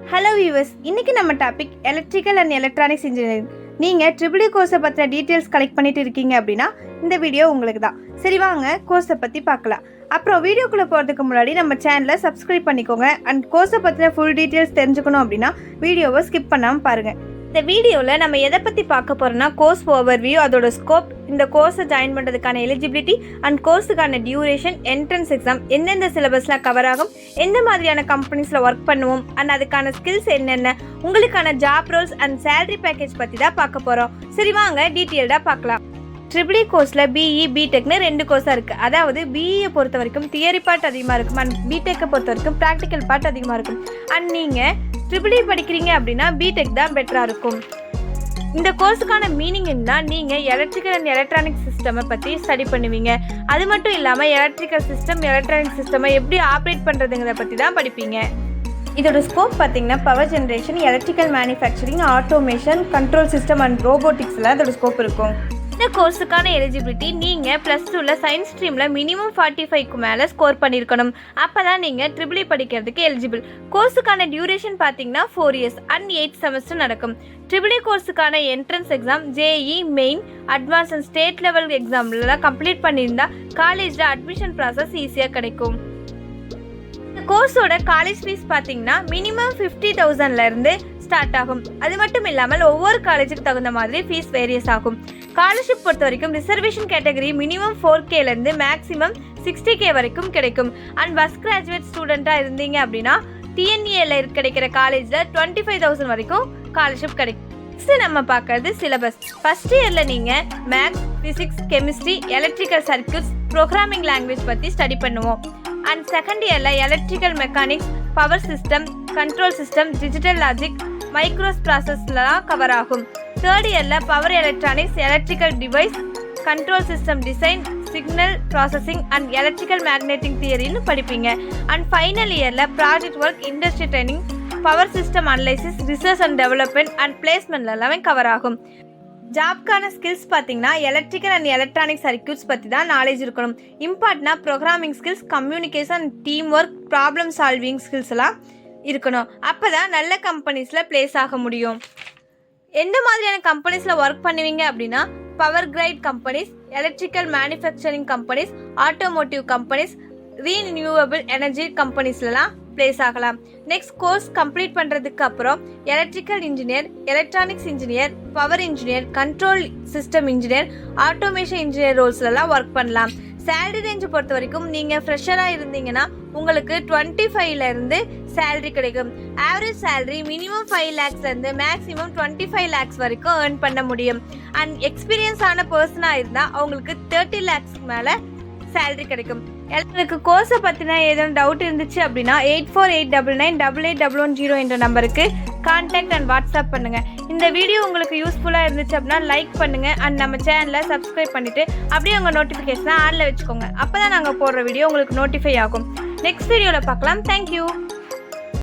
Hello viewers, இன்னைக்கு நம்ம topic electrical and electronics engineering. நீங்கள் ட்ரிபிள் இ கோர்ஸை பற்றின டீட்டெயில்ஸ் கலெக்ட் பண்ணிட்டு இருக்கீங்க அப்படின்னா இந்த வீடியோ உங்களுக்கு தான். சரி வாங்க கோர்ஸை பற்றி பார்க்கலாம். அப்புறம் வீடியோக்குள்ளே போகிறதுக்கு முன்னாடி நம்ம சேனலை சப்ஸ்கிரைப் பண்ணிக்கோங்க. அண்ட் கோர்ஸை பற்றின ஃபுல் டீட்டெயில்ஸ் தெரிஞ்சுக்கணும் அப்படின்னா வீடியோவை ஸ்கிப் பண்ணாமல் பாருங்கள். இந்த வீடியோவில் நம்ம எதை பற்றி பார்க்க போகிறோம்னா கோர்ஸ் ஓவர்வியூ, அதோட ஸ்கோப், இந்த கோர்ஸை ஜாயின் பண்ணுறதுக்கான எலிஜிபிலிட்டி அண்ட் கோர்ஸுக்கான டியூரேஷன், என்ட்ரன்ஸ் எக்ஸாம், எந்தெந்த சிலபஸ்லாம் கவர் ஆகும், எந்த மாதிரியான கம்பெனிஸில் ஒர்க் பண்ணுவோம் அண்ட் அதுக்கான ஸ்கில்ஸ் என்னென்ன, உங்களுக்கான job roles and salary package பற்றி தான் பார்க்க போகிறோம். சரி வாங்க டீட்டெயில்டாக பார்க்கலாம். ட்ரிபிள் இ கோர்ஸில் பிஇ பிடெக்னு 2 கோர்ஸாக இருக்குது. அதாவது பிஇயை பொறுத்த வரைக்கும் தியரி பார்ட் அதிகமாக இருக்கும் அண்ட் பிடெக்கை பொறுத்த வரைக்கும் ப்ராக்டிக்கல் பார்ட் அதிகமாக இருக்கும். அண்ட் நீங்கள் ட்ரிபிள் இ படிக்கிறீங்க அப்படின்னா பிடெக் தான் பெட்டராக இருக்கும். இந்த கோர்ஸுக்கான மீனிங் என்ன, நீங்கள் எலக்ட்ரிக்கல் அண்ட் எலக்ட்ரானிக் சிஸ்டமை பற்றி ஸ்டடி பண்ணுவீங்க. அது மட்டும் இல்லாமல் எலக்ட்ரிக்கல் சிஸ்டம், எலக்ட்ரானிக் சிஸ்டமை எப்படி ஆப்ரேட் பண்ணுறதுங்கிறத பற்றி தான் படிப்பீங்க. இதோட ஸ்கோப் பார்த்தீங்கன்னா power generation, electrical manufacturing, automation, control system and ரோபோட்டிக்ஸில் இதோட ஸ்கோப் இருக்கும். இந்த கோர்ஸுக்கான எலிஜிபிலிட்டி நீங்கள் +2ல் சயின்ஸ் ஸ்ட்ரீமில் மினிமம் 45க்கு மேலே ஸ்கோர் பண்ணியிருக்கணும். அப்போ தான் நீங்கள் ட்ரிபிள் இ படிக்கிறதுக்கு எலிஜிபிள். கோர்ஸுக்கான டியூரேஷன் பார்த்தீங்கன்னா 4 இயர்ஸ் அண்ட் 8 செமஸ்டர் நடக்கும். ட்ரிபிள் இ கோர்ஸுக்கான entrance exam, JEE main, advance and state level எக்ஸாம்லாம் கம்ப்ளீட் பண்ணியிருந்தால் காலேஜில் அட்மிஷன் ப்ராசஸ் ஈஸியாக கிடைக்கும். கோர்ஸோட காலேஜ் ஃபீஸ் பார்த்தீங்கன்னா மினிமம் 50,000லேருந்து ஸ்டார்ட் ஆகும். அது மட்டும் இல்லாமல் ஒவ்வொரு காலேஜுக்கு தகுந்த மாதிரி ஃபீஸ் வேரியஸ் ஆகும். ஸ்காலர்ஷிப் பொறுத்த வரைக்கும் ரிசர்வேஷன் கேட்டகரி மினிமம் 4Kலேருந்து மேக்ஸிமம் 60K வரைக்கும் கிடைக்கும். அண்ட் பஸ் கிராஜுவேட் ஸ்டூடெண்ட்டாக இருந்தீங்க அப்படின்னா டிஎன்ஏல கிடைக்கிற காலேஜில் 25,000 வரைக்கும் ஸ்காலர்ஷிப் கிடைக்கும். நெக்ஸ்ட் நம்ம பார்க்கறது சிலபஸ். ஃபர்ஸ்ட் இயரில் நீங்கள் maths, physics, chemistry, electrical circuits, programming language பற்றி ஸ்டடி பண்ணுவோம். அண்ட் செகண்ட் இயரில் electrical mechanics, power system, control system, digital logic, மைக்ரோஸ் ப்ராசஸ்லாம் கவர் ஆகும். தேர்ட் இயரில் power electronics, electrical device, control system design, signal processing and electrical magnetic தியரின்னு படிப்பீங்க. And final இயரில் project work, industry training, power system analysis, research and development and placement எல்லாமே cover ஆகும். ஜாப்க்கான ஸ்கில்ஸ் பார்த்தீங்கன்னா எலக்ட்ரிக்கல் அண்ட் எலக்ட்ரானிக் சர்க்யூட்ஸ் பற்றி தான் knowledge இருக்கணும். இம்பார்ட்டனாக programming skills, communication, team work, problem solving skills எல்லாம் இருக்கணும். அப்போ தான் நல்ல கம்பெனிஸில் பிளேஸ் ஆக முடியும். எந்த மாதிரியான கம்பெனிஸில் ஒர்க் பண்ணுவீங்க அப்படின்னா power grid companies, electrical manufacturing companies, automotive companies, renewable energy கம்பெனிஸ்லாம் பிளேஸ் ஆகலாம். நெக்ஸ்ட் கோர்ஸ் கம்ப்ளீட் பண்ணுறதுக்கு அப்புறம் electrical engineer, electronics engineer, power engineer, control system engineer, automation engineer ரோல்ஸ்லாம் ஒர்க் பண்ணலாம். சேலரி ரேஞ்சை பொறுத்த வரைக்கும் நீங்கள் ஃப்ரெஷராக இருந்தீங்கன்னா உங்களுக்கு 25லேருந்து சேலரி கிடைக்கும். ஆவரேஜ் சேலரி மினிமம் 5 lakhsலேருந்து மேக்ஸிமம் 25 lakhs வரைக்கும் ஏர்ன் பண்ண முடியும். அண்ட் எக்ஸ்பீரியன்ஸ் ஆன பர்சனாக இருந்தால் அவங்களுக்கு 30 lakhs மேலே சேலரி கிடைக்கும். எனக்கு கோர்ஸை பற்றின ஏதேனும் டவுட் இருந்துச்சு அப்படின்னா 8489988110 என்ற நம்பருக்கு கான்டாக்ட் அண்ட் வாட்ஸ்அப் பண்ணுங்கள். இந்த வீடியோ உங்களுக்கு யூஸ்ஃபுல்லாக இருந்துச்சு அப்படின்னா லைக் பண்ணுங்கள் அண்ட் நம்ம சேனலை சப்ஸ்கிரைப் பண்ணிவிட்டு அப்படியே உங்கள் நோட்டிஃபிகேஷனை ஆனில் வச்சுக்கோங்க. அப்போ தான் நாங்கள் போடுற வீடியோ உங்களுக்கு நோட்டிஃபை ஆகும். நெக்ஸ்ட் வீடியோவில் பார்க்கலாம். தேங்க்யூ.